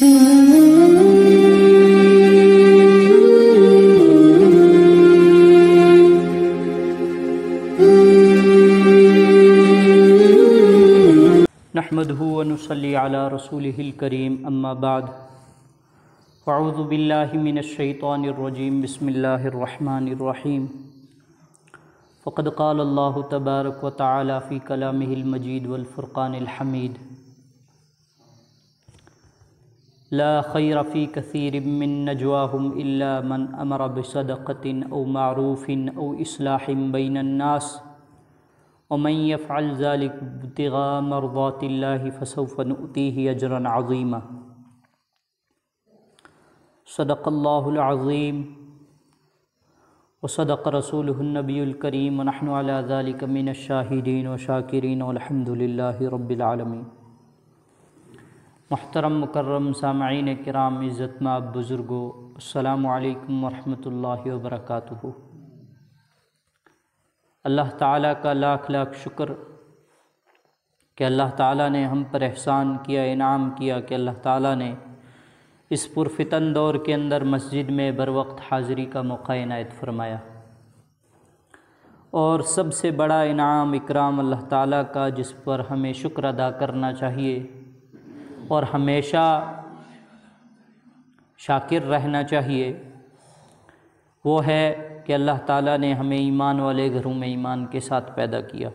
نحمده ونصلي على رسوله الكريم اما بعد فاعوذ بالله من الشيطان الرجيم بسم الله الرحمن الرحيم فقد قال الله تبارك وتعالى في كلامه المجيد والفرقان الحميد لا خير في كثير من نجواهم إلا من أمر بصدقة أو معروف أو إصلاح بين الناس ومن يفعل ذلك ابتغاء مرضات الله فسوف نؤتيه أجرا عظيما صدق الله العظيم وصدق رسوله النبي الكريم ونحن على ذلك من الشاهدين وشاكرين والحمد لله رب العالمين۔ محترم مکرم سامعین کرام، عزت مآب بزرگوں، السلام علیکم ورحمۃ اللہ وبرکاتہ۔ اللہ تعالیٰ کا لاکھ لاکھ شکر کہ اللہ تعالیٰ نے ہم پر احسان کیا، انعام کیا کہ اللہ تعالیٰ نے اس پرفتن دور کے اندر مسجد میں بروقت حاضری کا موقع عنایت فرمایا، اور سب سے بڑا انعام اکرام اللہ تعالیٰ کا جس پر ہمیں شکر ادا کرنا چاہیے اور ہمیشہ شاکر رہنا چاہیے، وہ ہے کہ اللہ تعالیٰ نے ہمیں ایمان والے گھروں میں ایمان کے ساتھ پیدا کیا۔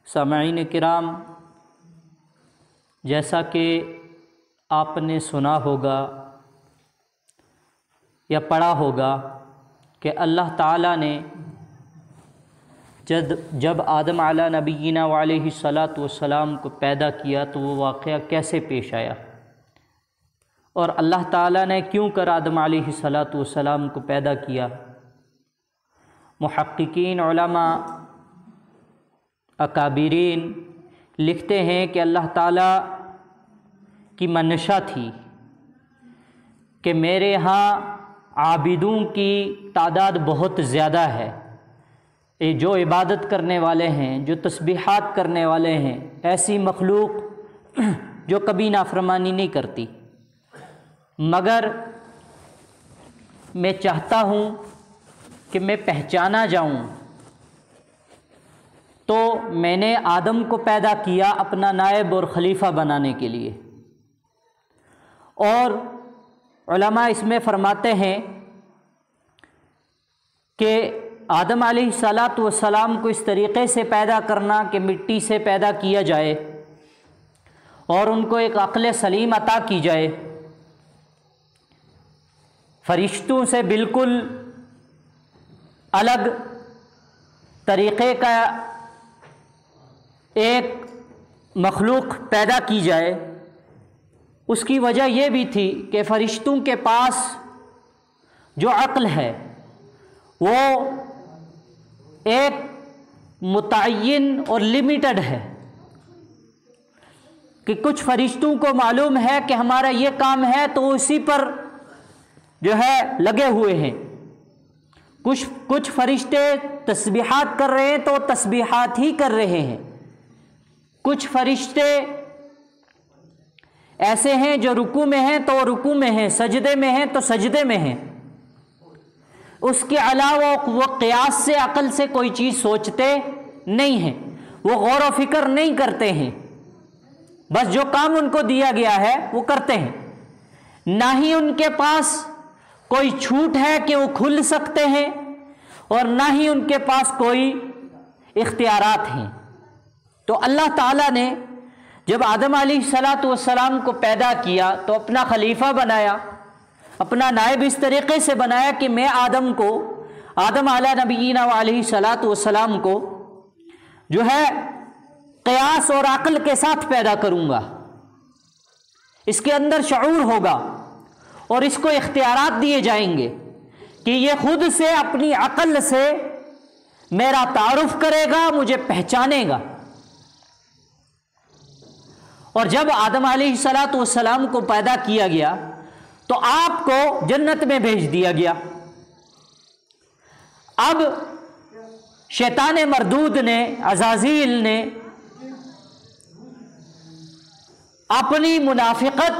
سامعین کرام، جیسا کہ آپ نے سنا ہوگا یا پڑھا ہوگا کہ اللہ تعالیٰ نے جب آدم علیہ نبینا وعلیہ الصلاۃ والسلام کو پیدا کیا تو وہ واقعہ کیسے پیش آیا، اور اللہ تعالیٰ نے کیوں کر آدم علیہ الصلاۃ والسلام کو پیدا کیا۔ محققین، علماء، اکابرین لکھتے ہیں کہ اللہ تعالیٰ کی منشا تھی کہ میرے ہاں عابدوں کی تعداد بہت زیادہ ہے، جو عبادت کرنے والے ہیں، جو تسبیحات کرنے والے ہیں، ایسی مخلوق جو کبھی نافرمانی نہیں کرتی، مگر میں چاہتا ہوں کہ میں پہچانا جاؤں، تو میں نے آدم کو پیدا کیا اپنا نائب اور خلیفہ بنانے کے لیے۔ اور علماء اس میں فرماتے ہیں کہ آدم علیہ الصلاۃ والسلام کو اس طریقے سے پیدا کرنا کہ مٹی سے پیدا کیا جائے اور ان کو ایک عقل سلیم عطا کی جائے، فرشتوں سے بالکل الگ طریقے کا ایک مخلوق پیدا کی جائے، اس کی وجہ یہ بھی تھی کہ فرشتوں کے پاس جو عقل ہے وہ ایک متعین اور لمیٹڈ ہے، کہ کچھ فرشتوں کو معلوم ہے کہ ہمارا یہ کام ہے تو وہ اسی پر جو ہے لگے ہوئے ہیں، کچھ فرشتے تسبیحات کر رہے ہیں تو تسبیحات ہی کر رہے ہیں، کچھ فرشتے ایسے ہیں جو رکوع میں ہیں تو رکوع میں ہیں، سجدے میں ہیں تو سجدے میں ہیں، اس کے علاوہ وہ قیاس سے، عقل سے کوئی چیز سوچتے نہیں ہیں، وہ غور و فکر نہیں کرتے ہیں، بس جو کام ان کو دیا گیا ہے وہ کرتے ہیں، نہ ہی ان کے پاس کوئی چھوٹ ہے کہ وہ کھل سکتے ہیں اور نہ ہی ان کے پاس کوئی اختیارات ہیں۔ تو اللہ تعالیٰ نے جب آدم علیہ الصلاۃ والسلام کو پیدا کیا تو اپنا خلیفہ بنایا، اپنا نائب اس طریقے سے بنایا کہ میں آدم علیہ نبینا علیہ الصلاۃ والسلام کو جو ہے قیاس اور عقل کے ساتھ پیدا کروں گا، اس کے اندر شعور ہوگا اور اس کو اختیارات دیے جائیں گے کہ یہ خود سے اپنی عقل سے میرا تعارف کرے گا، مجھے پہچانے گا۔ اور جب آدم علیہ الصلاۃ والسلام کو پیدا کیا گیا تو آپ کو جنت میں بھیج دیا گیا۔ اب شیطان مردود نے، عزازیل نے اپنی منافقت،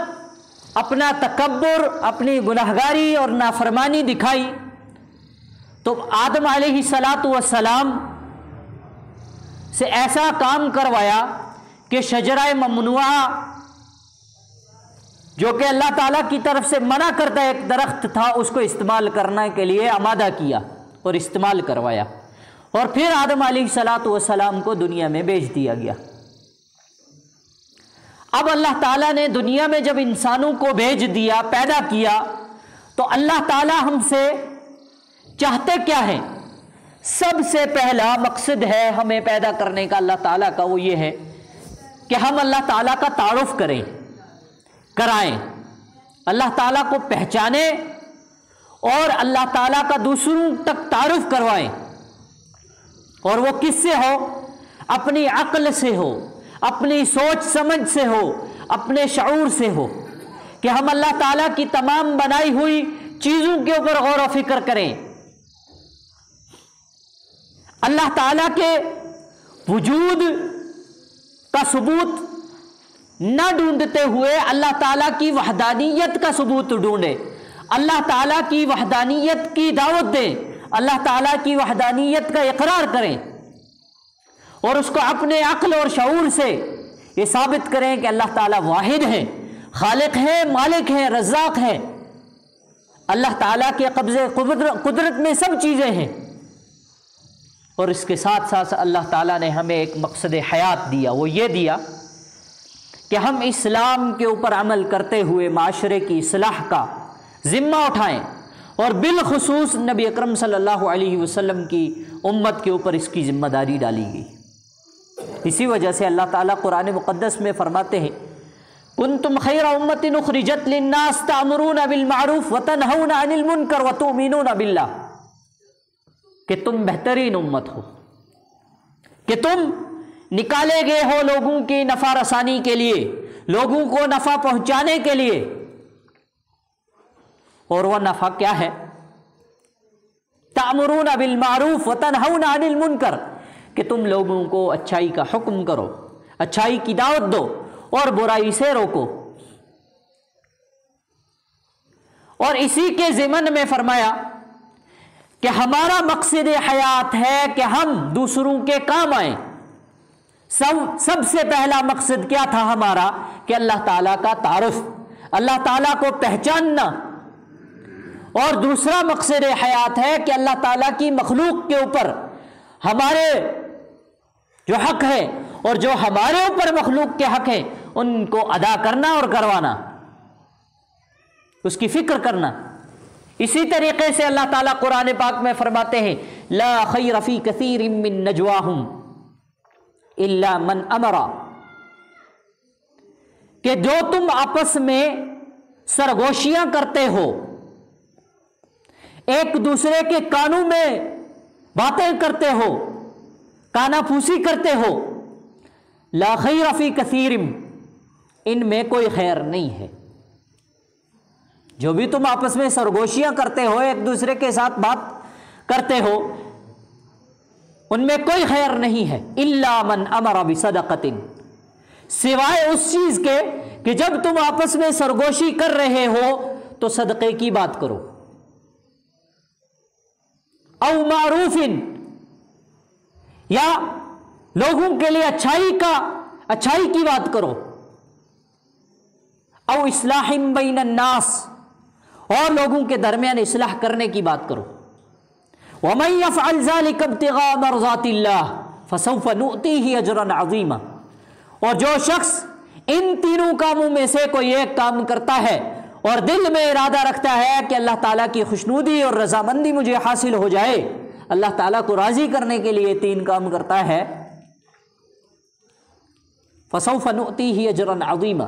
اپنا تکبر، اپنی گناہگاری اور نافرمانی دکھائی تو آدم علیہ السلام سے ایسا کام کروایا کہ شجرہ ممنوعہ جو کہ اللہ تعالیٰ کی طرف سے منع کردہ ایک درخت تھا اس کو استعمال کرنے کے لیے آمادہ کیا اور استعمال کروایا، اور پھر آدم علیہ السلام کو دنیا میں بھیج دیا گیا۔ اب اللہ تعالیٰ نے دنیا میں جب انسانوں کو بھیج دیا، پیدا کیا، تو اللہ تعالیٰ ہم سے چاہتے کیا ہے؟ سب سے پہلا مقصد ہے ہمیں پیدا کرنے کا اللہ تعالیٰ کا، وہ یہ ہے کہ ہم اللہ تعالیٰ کا تعارف کرائیں، اللہ تعالیٰ کو پہچانیں اور اللہ تعالیٰ کا دوسروں تک تعارف کروائیں۔ اور وہ کس سے ہو؟ اپنی عقل سے ہو، اپنی سوچ سمجھ سے ہو، اپنے شعور سے ہو، کہ ہم اللہ تعالیٰ کی تمام بنائی ہوئی چیزوں کے اوپر غور و فکر کریں، اللہ تعالیٰ کے وجود کا ثبوت نہ ڈھونڈتے ہوئے اللہ تعالیٰ کی وحدانیت کا ثبوت ڈھونڈیں، اللہ تعالیٰ کی وحدانیت کی دعوت دیں، اللہ تعالیٰ کی وحدانیت کا اقرار کریں، اور اس کو اپنے عقل اور شعور سے یہ ثابت کریں کہ اللہ تعالیٰ واحد ہے، خالق ہے، مالک ہے، رزاق ہے، اللہ تعالیٰ کے قبضے قدرت میں سب چیزیں ہیں۔ اور اس کے ساتھ ساتھ اللہ تعالیٰ نے ہمیں ایک مقصد حیات دیا، وہ یہ دیا کہ ہم اسلام کے اوپر عمل کرتے ہوئے معاشرے کی اصلاح کا ذمہ اٹھائیں، اور بالخصوص نبی اکرم صلی اللہ علیہ وسلم کی امت کے اوپر اس کی ذمہ داری ڈالی گئی۔ اسی وجہ سے اللہ تعالیٰ قرآن مقدس میں فرماتے ہیں کنتم خیر امت اخرجت للناس تأمرون بالمعروف وتنہون عن المنکر وتؤمنون باللہ، کہ تم بہترین امت ہو، کہ تم نکالے گئے ہو لوگوں کی نفع رسانی کے لیے، لوگوں کو نفع پہنچانے کے لیے، اور وہ نفع کیا ہے؟ تأمرون بالمعروف وتنہون عن المنکر، کہ تم لوگوں کو اچھائی کا حکم کرو، اچھائی کی دعوت دو اور برائی سے روکو۔ اور اسی کے ضمن میں فرمایا کہ ہمارا مقصد حیات ہے کہ ہم دوسروں کے کام آئیں۔ سب سے پہلا مقصد کیا تھا ہمارا؟ کہ اللہ تعالیٰ کا تعارف، اللہ تعالیٰ کو پہچاننا، اور دوسرا مقصد حیات ہے کہ اللہ تعالیٰ کی مخلوق کے اوپر ہمارے جو حق ہے اور جو ہمارے اوپر مخلوق کے حق ہیں ان کو ادا کرنا اور کروانا، اس کی فکر کرنا۔ اسی طریقے سے اللہ تعالیٰ قرآن پاک میں فرماتے ہیں لا خیر فی کثیر من نجواہم الا من امر، کہ جو تم آپس میں سرگوشیاں کرتے ہو، ایک دوسرے کے کانوں میں باتیں کرتے ہو، کانا پھوسی کرتے ہو، لا خیر فی کثیر، ان میں کوئی خیر نہیں ہے۔ جو بھی تم آپس میں سرگوشیاں کرتے ہو، ایک دوسرے کے ساتھ بات کرتے ہو، ان میں کوئی خیر نہیں ہے۔ الا من امر بصدقۃ، سوائے اس چیز کے کہ جب تم آپس میں سرگوشی کر رہے ہو تو صدقے کی بات کرو، او معروف، یا لوگوں کے لیے اچھائی کی بات کرو، او اصلاح بین الناس، اور لوگوں کے درمیان اصلاح کرنے کی بات کرو۔ ومن يفعل ذلك ابتغاء مرضات اللہ فسوف نؤتیہ اجرا عظیما، اور جو شخص ان تینوں کاموں میں سے کوئی ایک کام کرتا ہے اور دل میں ارادہ رکھتا ہے کہ اللہ تعالیٰ کی خوشنودی اور رضامندی مجھے حاصل ہو جائے، اللہ تعالیٰ کو راضی کرنے کے لیے تین کام کرتا ہے، فسوف نؤتیہ اجرا عظیما،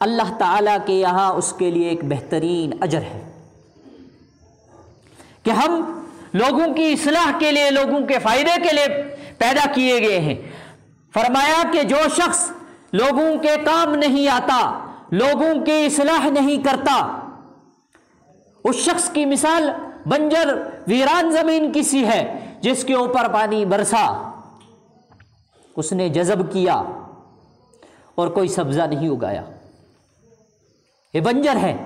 اللہ تعالیٰ کے یہاں اس کے لیے ایک بہترین اجر ہے۔ کہ ہم لوگوں کی اصلاح کے لیے، لوگوں کے فائدے کے لیے پیدا کیے گئے ہیں۔ فرمایا کہ جو شخص لوگوں کے کام نہیں آتا، لوگوں کی اصلاح نہیں کرتا، اس شخص کی مثال بنجر ویران زمین کی سی ہے جس کے اوپر پانی برسا، اس نے جذب کیا اور کوئی سبزہ نہیں اگایا۔ یہ بنجر ہے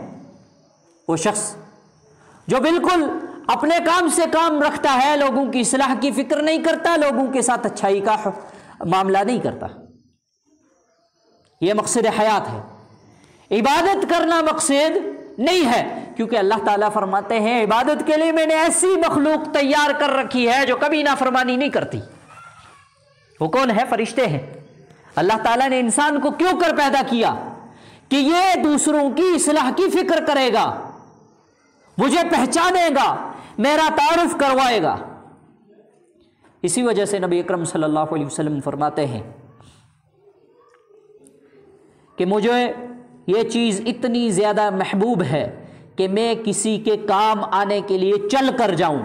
وہ شخص جو بالکل اپنے کام سے کام رکھتا ہے، لوگوں کی اصلاح کی فکر نہیں کرتا، لوگوں کے ساتھ اچھائی کا معاملہ نہیں کرتا۔ یہ مقصد حیات ہے، عبادت کرنا مقصد نہیں ہے، کیونکہ اللہ تعالیٰ فرماتے ہیں عبادت کے لیے میں نے ایسی مخلوق تیار کر رکھی ہے جو کبھی نافرمانی نہیں کرتی۔ وہ کون ہے؟ فرشتے ہیں۔ اللہ تعالیٰ نے انسان کو کیوں کر پیدا کیا؟ کہ یہ دوسروں کی اصلاح کی فکر کرے گا، مجھے پہچانے گا، میرا تعارف کروائے گا۔ اسی وجہ سے نبی اکرم صلی اللہ علیہ وسلم فرماتے ہیں کہ مجھے یہ چیز اتنی زیادہ محبوب ہے کہ میں کسی کے کام آنے کے لیے چل کر جاؤں،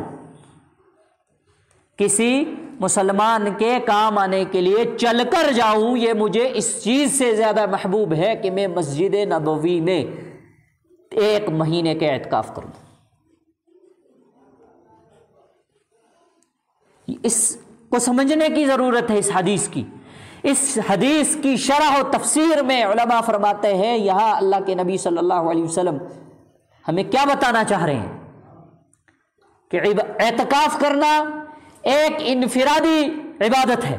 کسی مسلمان کے کام آنے کے لیے چل کر جاؤں، یہ مجھے اس چیز سے زیادہ محبوب ہے کہ میں مسجد نبوی میں 1 مہینے کے اعتکاف کروں۔ اس کو سمجھنے کی ضرورت ہے، اس حدیث کی۔ اس حدیث کی شرح و تفسیر میں علماء فرماتے ہیں یہاں اللہ کے نبی صلی اللہ علیہ وسلم ہمیں کیا بتانا چاہ رہے ہیں کہ اعتکاف کرنا ایک انفرادی عبادت ہے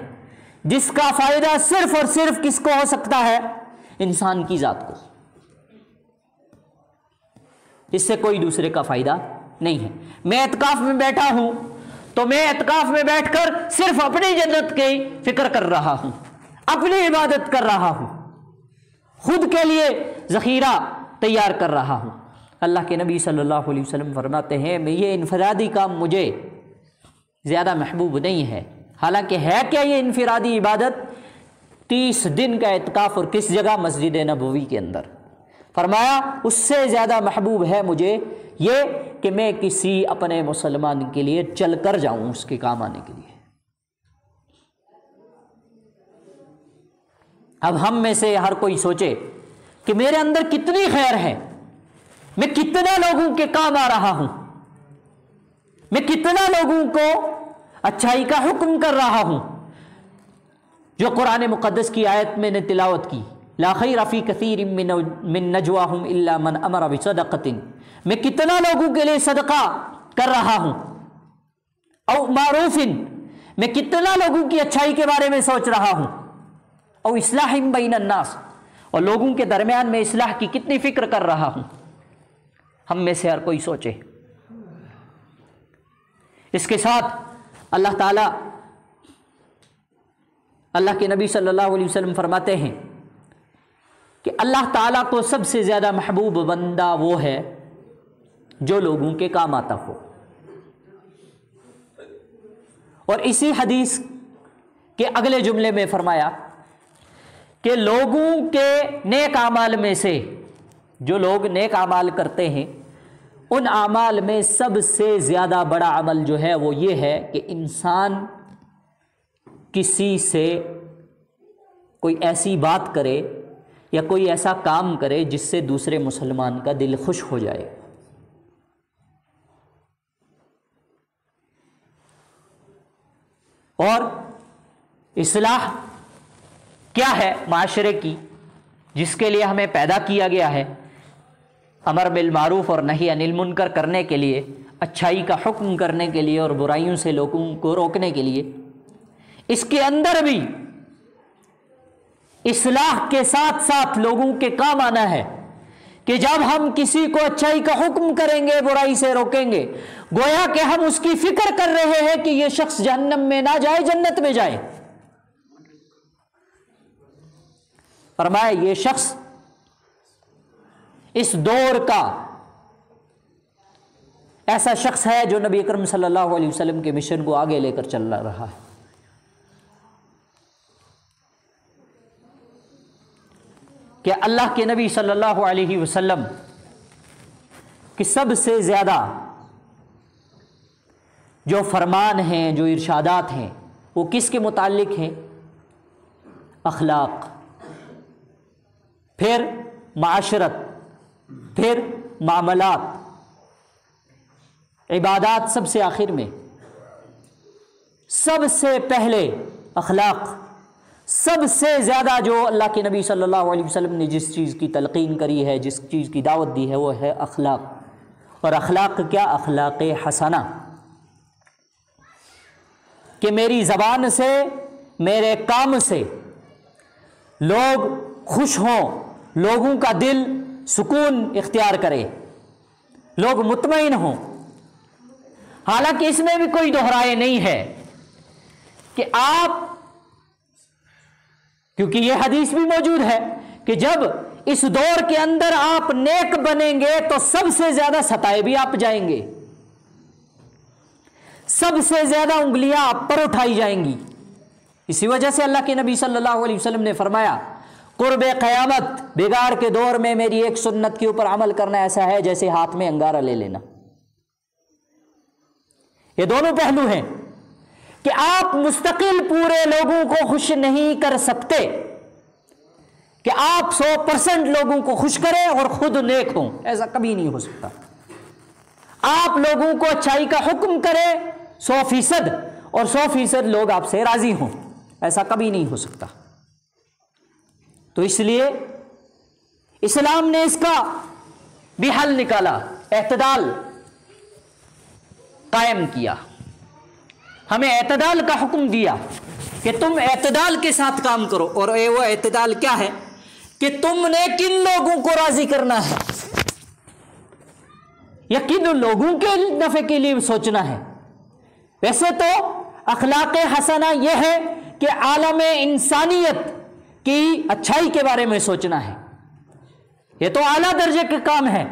جس کا فائدہ صرف اور صرف کس کو ہو سکتا ہے؟ انسان کی ذات کو، اس سے کوئی دوسرے کا فائدہ نہیں ہے۔ میں اعتکاف میں بیٹھا ہوں تو میں اعتکاف میں بیٹھ کر صرف اپنی جنت کی فکر کر رہا ہوں، اپنی عبادت کر رہا ہوں، خود کے لیے ذخیرہ تیار کر رہا ہوں۔ اللہ کے نبی صلی اللہ علیہ وسلم فرماتے ہیں یہ انفرادی کام مجھے زیادہ محبوب نہیں ہے۔ حالانکہ ہے کیا یہ انفرادی عبادت؟ 30 دن کا اعتکاف، اور کس جگہ؟ مسجد نبوی کے اندر۔ فرمایا اس سے زیادہ محبوب ہے مجھے یہ کہ میں کسی اپنے مسلمان کے لیے چل کر جاؤں اس کے کام آنے کے لیے۔ اب ہم میں سے ہر کوئی سوچے کہ میرے اندر کتنی خیر ہے، میں کتنا لوگوں کے کام آ رہا ہوں، میں کتنا لوگوں کو اچھائی کا حکم کر رہا ہوں۔ جو قرآن مقدس کی آیت میں نے تلاوت کی، لا خیر فی کثیر من نجواہم الا من امر بصدقۃ، میں کتنا لوگوں کے لیے صدقہ کر رہا ہوں، او معروف، میں کتنا لوگوں کی اچھائی کے بارے میں سوچ رہا ہوں، او اصلاح بین الناس، اور لوگوں کے درمیان میں اصلاح کی کتنی فکر کر رہا ہوں۔ ہم میں سے ہر کوئی سوچے۔ اس کے ساتھ اللہ تعالیٰ، اللہ کے نبی صلی اللہ علیہ وسلم فرماتے ہیں کہ اللہ تعالیٰ کو سب سے زیادہ محبوب بندہ وہ ہے جو لوگوں کے کام آتا ہو۔ اور اسی حدیث کے اگلے جملے میں فرمایا کہ لوگوں کے نیک اعمال میں سے، جو لوگ نیک اعمال کرتے ہیں، ان اعمال میں سب سے زیادہ بڑا عمل جو ہے وہ یہ ہے کہ انسان کسی سے کوئی ایسی بات کرے یا کوئی ایسا کام کرے جس سے دوسرے مسلمان کا دل خوش ہو جائے۔ اور اصلاح کیا ہے معاشرے کی، جس کے لیے ہمیں پیدا کیا گیا ہے، امر بالمعروف اور نہی عن المنکر کرنے کے لیے، اچھائی کا حکم کرنے کے لیے اور برائیوں سے لوگوں کو روکنے کے لیے۔ اس کے اندر بھی اصلاح کے ساتھ ساتھ لوگوں کے کام آنا ہے کہ جب ہم کسی کو اچھائی کا حکم کریں گے، برائی سے روکیں گے، گویا کہ ہم اس کی فکر کر رہے ہیں کہ یہ شخص جہنم میں نہ جائے، جنت میں جائے۔ فرمایا یہ شخص اس دور کا ایسا شخص ہے جو نبی اکرم صلی اللہ علیہ وسلم کے مشن کو آگے لے کر چل رہا ہے۔ کہ اللہ کے نبی صلی اللہ علیہ وسلم کی سب سے زیادہ جو فرمان ہیں، جو ارشادات ہیں، وہ کس کے متعلق ہیں؟ اخلاق، پھر معاشرت، پھر معاملات، عبادات سب سے آخر میں۔ سب سے پہلے اخلاق، سب سے زیادہ جو اللہ کے نبی صلی اللہ علیہ وسلم نے جس چیز کی تلقین کری ہے، جس چیز کی دعوت دی ہے، وہ ہے اخلاق. اور اخلاق کیا؟ اخلاق حسنہ، کہ میری زبان سے، میرے کام سے لوگ خوش ہوں، لوگوں کا دل سکون اختیار کرے، لوگ مطمئن ہوں. حالانکہ اس میں بھی کوئی دہرائے نہیں ہے کہ آپ، کیونکہ یہ حدیث بھی موجود ہے کہ جب اس دور کے اندر آپ نیک بنیں گے تو سب سے زیادہ ستائے بھی آپ جائیں گے، سب سے زیادہ انگلیاں آپ پر اٹھائی جائیں گی. اسی وجہ سے اللہ کے نبی صلی اللہ علیہ وسلم نے فرمایا قرب قیامت بگاڑ کے دور میں میری ایک سنت کے اوپر عمل کرنا ایسا ہے جیسے ہاتھ میں انگارہ لے لینا. یہ دونوں پہلو ہیں کہ آپ مستقل پورے لوگوں کو خوش نہیں کر سکتے کہ آپ 100% لوگوں کو خوش کریں اور خود نیک ہوں، ایسا کبھی نہیں ہو سکتا. آپ لوگوں کو اچھائی کا حکم کریں 100% اور 100% لوگ آپ سے راضی ہوں، ایسا کبھی نہیں ہو سکتا. تو اس لیے اسلام نے اس کا بھی حل نکالا، اعتدال قائم کیا، ہمیں اعتدال کا حکم دیا کہ تم اعتدال کے ساتھ کام کرو. اور وہ اعتدال کیا ہے کہ تم نے کن لوگوں کو راضی کرنا ہے یا کن لوگوں کے نفع کے لیے سوچنا ہے. ویسے تو اخلاق حسنہ یہ ہے کہ عالم انسانیت کی اچھائی کے بارے میں سوچنا ہے، یہ تو اعلیٰ درجے کے کام ہے،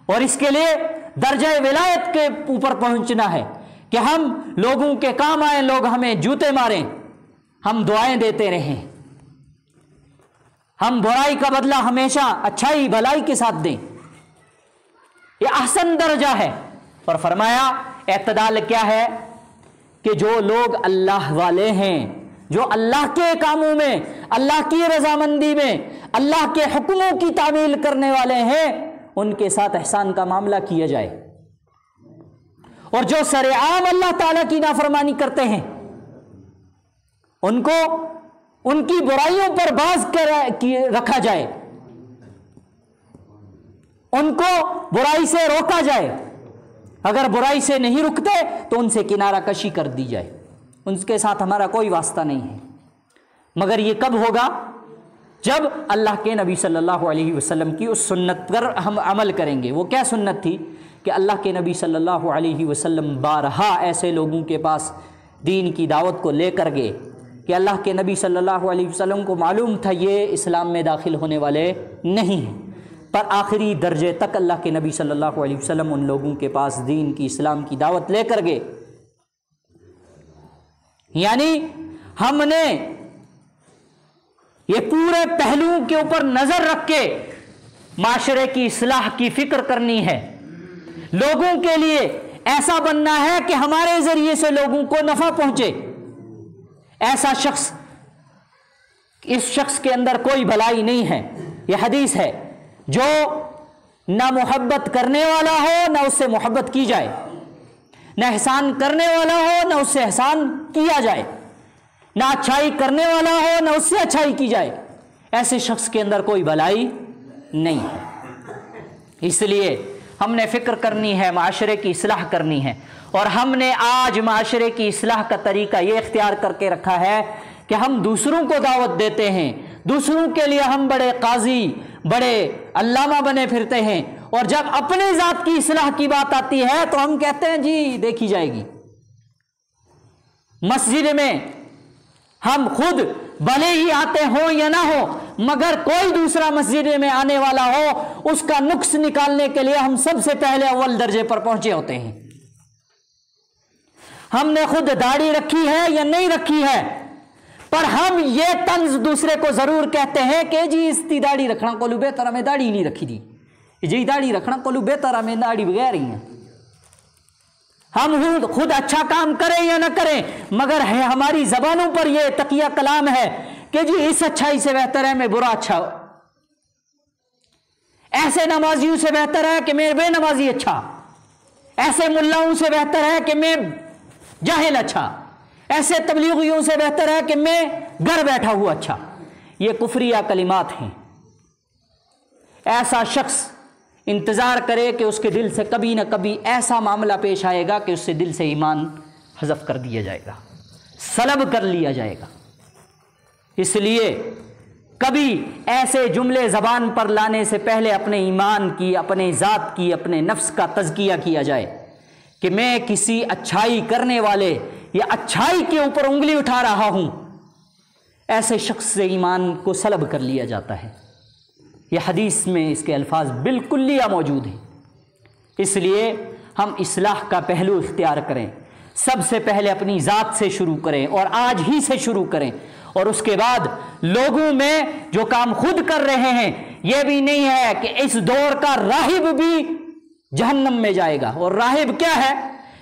اور اس کے لیے درجہ ولایت کے اوپر پہنچنا ہے کہ ہم لوگوں کے کام آئیں، لوگ ہمیں جوتے ماریں، ہم دعائیں دیتے رہیں، ہم برائی کا بدلہ ہمیشہ اچھائی بھلائی کے ساتھ دیں. یہ احسن درجہ ہے. اور فرمایا اعتدال کیا ہے کہ جو لوگ اللہ والے ہیں، جو اللہ کے کاموں میں، اللہ کی رضامندی میں، اللہ کے حکموں کی تعمیل کرنے والے ہیں، ان کے ساتھ احسان کا معاملہ کیا جائے. اور جو سر عام اللہ تعالیٰ کی نافرمانی کرتے ہیں ان کو ان کی برائیوں پر باز رکھا جائے، ان کو برائی سے روکا جائے. اگر برائی سے نہیں رکتے تو ان سے کنارہ کشی کر دی جائے، ان کے ساتھ ہمارا کوئی واسطہ نہیں ہے. مگر یہ کب ہوگا؟ جب اللہ کے نبی صلی اللہ علیہ وسلم کی اس سنت پر ہم عمل کریں گے. وہ کیا سنت تھی کہ اللہ کے نبی صلی اللہ علیہ وسلم بارہا ایسے لوگوں کے پاس دین کی دعوت کو لے کر گئے کہ اللہ کے نبی صلی اللہ علیہ وسلم کو معلوم تھا یہ اسلام میں داخل ہونے والے نہیں ہیں، پر آخری درجے تک اللہ کے نبی صلی اللہ علیہ وسلم ان لوگوں کے پاس دین کی، اسلام کی دعوت لے کر گئے. یعنی ہم نے یہ پورے پہلوؤں کے اوپر نظر رکھ کے معاشرے کی اصلاح کی فکر کرنی ہے. لوگوں کے لیے ایسا بننا ہے کہ ہمارے ذریعے سے لوگوں کو نفع پہنچے. ایسا شخص، اس شخص کے اندر کوئی بھلائی نہیں ہے. یہ حدیث ہے، جو نہ محبت کرنے والا ہو نہ اس سے محبت کی جائے، نہ احسان کرنے والا ہو نہ اس سے احسان کیا جائے، نہ اچھائی کرنے والا ہو نہ اس سے اچھائی کی جائے، ایسے شخص کے اندر کوئی بھلائی نہیں ہے. اس لیے ہم نے فکر کرنی ہے، معاشرے کی اصلاح کرنی ہے. اور ہم نے آج معاشرے کی اصلاح کا طریقہ یہ اختیار کر کے رکھا ہے کہ ہم دوسروں کو دعوت دیتے ہیں، دوسروں کے لیے ہم بڑے قاضی، بڑے علامہ بنے پھرتے ہیں، اور جب اپنے ذات کی اصلاح کی بات آتی ہے تو ہم کہتے ہیں جی دیکھی جائے گی. مسجد میں ہم خود بھلے ہی آتے ہوں یا نہ ہو، مگر کوئی دوسرا مسجد میں آنے والا ہو، اس کا نقص نکالنے کے لیے ہم سب سے پہلے اول درجے پر پہنچے ہوتے ہیں. ہم نے خود داڑھی رکھی ہے یا نہیں رکھی ہے، پر ہم یہ طنز دوسرے کو ضرور کہتے ہیں کہ جی اس کی داڑھی رکھنا کولو بہتر ہمیں داڑھی نہیں رکھی دی، جی داڑھی رکھنا کولو بہتر ہمیں داڑھی بغیر ہی ہیں. ہم خود اچھا کام کریں یا نہ کریں، مگر ہے ہماری زبانوں پر یہ تقیہ کلام ہے کہ جی اس اچھائی سے بہتر ہے میں برا اچھا، ایسے نمازیوں سے بہتر ہے کہ میں بے نمازی اچھا، ایسے ملاؤں سے بہتر ہے کہ میں جاہل اچھا، ایسے تبلیغیوں سے بہتر ہے کہ میں گھر بیٹھا ہوا اچھا۔ یہ کفریہ کلمات ہیں۔ ایسا شخص انتظار کرے کہ اس کے دل سے کبھی نہ کبھی ایسا معاملہ پیش آئے گا کہ اس سے دل سے ایمان حذف کر دیا جائے گا، سلب کر لیا جائے گا۔ اس لیے کبھی ایسے جملے زبان پر لانے سے پہلے اپنے ایمان کی، اپنے ذات کی، اپنے نفس کا تزکیہ کیا جائے کہ میں کسی اچھائی کرنے والے یا اچھائی کے اوپر انگلی اٹھا رہا ہوں، ایسے شخص سے ایمان کو سلب کر لیا جاتا ہے۔ یہ حدیث میں اس کے الفاظ بالکلیہ موجود ہیں۔ اس لیے ہم اصلاح کا پہلو اختیار کریں، سب سے پہلے اپنی ذات سے شروع کریں اور آج ہی سے شروع کریں، اور اس کے بعد لوگوں میں جو کام خود کر رہے ہیں، یہ بھی نہیں ہے کہ اس دور کا راہب بھی جہنم میں جائے گا۔ اور راہب کیا ہے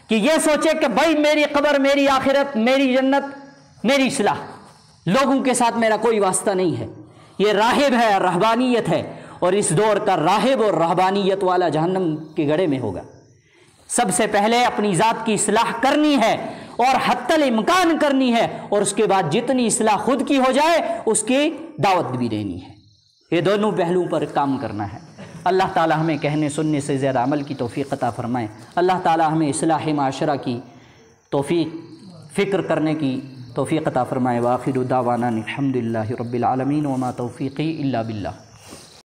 کہ یہ سوچے کہ بھائی میری قبر، میری آخرت، میری جنت، میری اصلاح، لوگوں کے ساتھ میرا کوئی واسطہ نہیں ہے۔ یہ راہب ہے، رہبانیت ہے، اور اس دور کا راہب اور رہبانیت والا جہنم کے گڑھے میں ہوگا۔ سب سے پہلے اپنی ذات کی اصلاح کرنی ہے اور حتی الامکان کرنی ہے، اور اس کے بعد جتنی اصلاح خود کی ہو جائے اس کی دعوت بھی دینی ہے۔ یہ دونوں پہلوؤں پر کام کرنا ہے۔ اللہ تعالی ہمیں کہنے سننے سے زیادہ عمل کی توفیق عطا فرمائے۔ اللہ تعالی ہمیں اصلاح معاشرہ کی توفیق، فکر کرنے کی توفیق عطا فرمائے۔ وآخر دعوانا الحمد للہ رب العالمین وما توفیقی الا باللہ۔